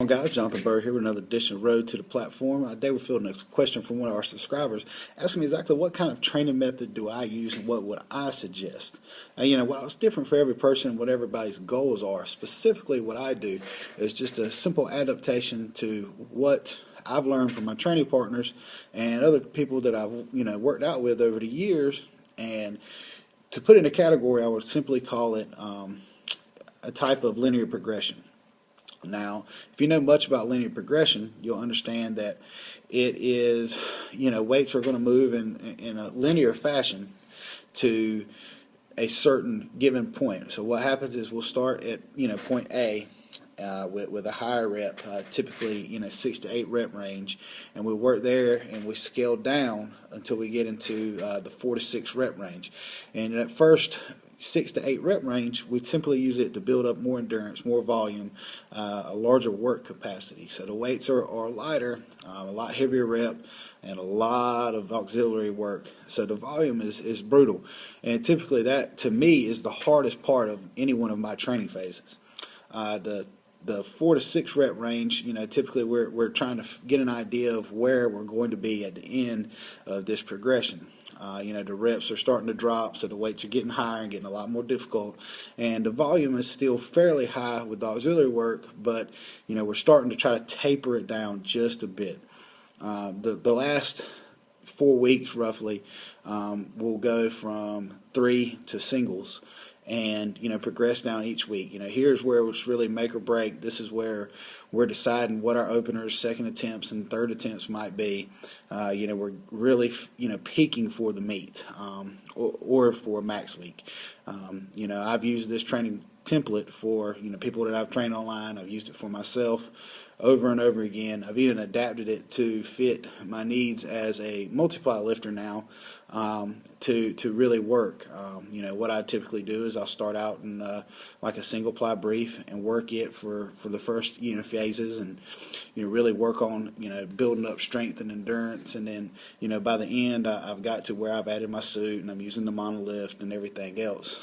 Guys, Jonathan Burr here with another edition of Road to the Platform. Today we're fielding a question from one of our subscribers asking me exactly what kind of training method do I use and what would I suggest. While it's different for every person, what everybody's goals are, specifically what I do is just a simple adaptation to what I've learned from my training partners and other people that I've worked out with over the years. And to put it in a category, I would simply call it a type of linear progression. Now, if you know much about linear progression, you'll understand that it is, weights are going to move in a linear fashion to a certain given point. So what happens is we'll start at, point A with a higher rep, typically, 6 to 8 rep range, and we work there and we scale down until we get into the 4 to 6 rep range. And at first 6 to 8 rep range, we simply use it to build up more endurance, more volume, a larger work capacity. So the weights are lighter, a lot heavier rep, and a lot of auxiliary work. So the volume is brutal. And typically that, to me, is the hardest part of any one of my training phases. The 4 to 6 rep range, typically we're trying to get an idea of where we're going to be at the end of this progression. The reps are starting to drop, so the weights are getting higher and getting a lot more difficult. And the volume is still fairly high with the auxiliary work, but we're starting to try to taper it down just a bit. The last 4 weeks roughly, we'll go from 3 to singles and progress down each week. Here's where it's really make or break. This is where we're deciding what our openers, second attempts, and third attempts might be. We're really peaking for the meet or for max week. I've used this training template for people that I've trained online. I've used it for myself over and over again. I've even adapted it to fit my needs as a multiply lifter now, to really work. What I typically do is I'll start out in like a single ply brief and work it for the first phases, and really work on building up strength and endurance, and then by the end I've got to where I've added my suit and I'm using the monolift and everything else.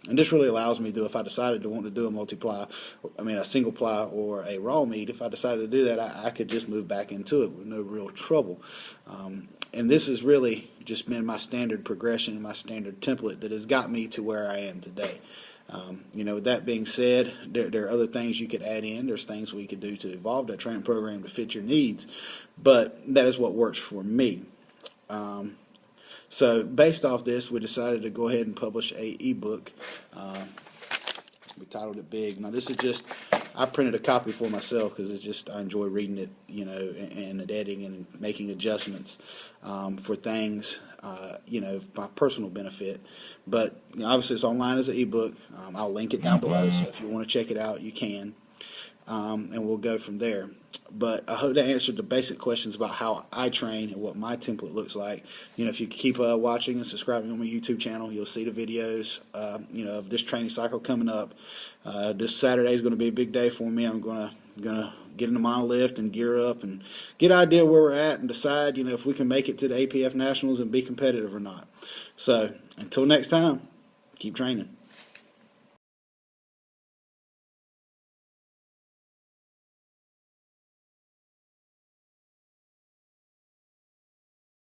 And this really allows me to, if I decided to want to do a single ply or a raw meet, if I decided to do that, I could just move back into it with no real trouble. And this has really just been my standard progression and my standard template that has got me to where I am today. With that being said, there are other things you could add in. There's things we could do to evolve that training program to fit your needs, but that is what works for me. So based off this, we decided to go ahead and publish a ebook. We titled it Big. Now this is just, I printed a copy for myself because it's just, I enjoy reading it, and editing and making adjustments for things, my personal benefit. But obviously it's online as an ebook. I'll link it down below, so if you want to check it out, you can. And we'll go from there. But I hope that answered the basic questions about how I train and what my template looks like. If you keep watching and subscribing on my YouTube channel, you'll see the videos, of this training cycle coming up. This Saturday is going to be a big day for me. I'm going to get in the monolift and gear up and get an idea where we're at and decide, if we can make it to the APF Nationals and be competitive or not. So until next time, keep training.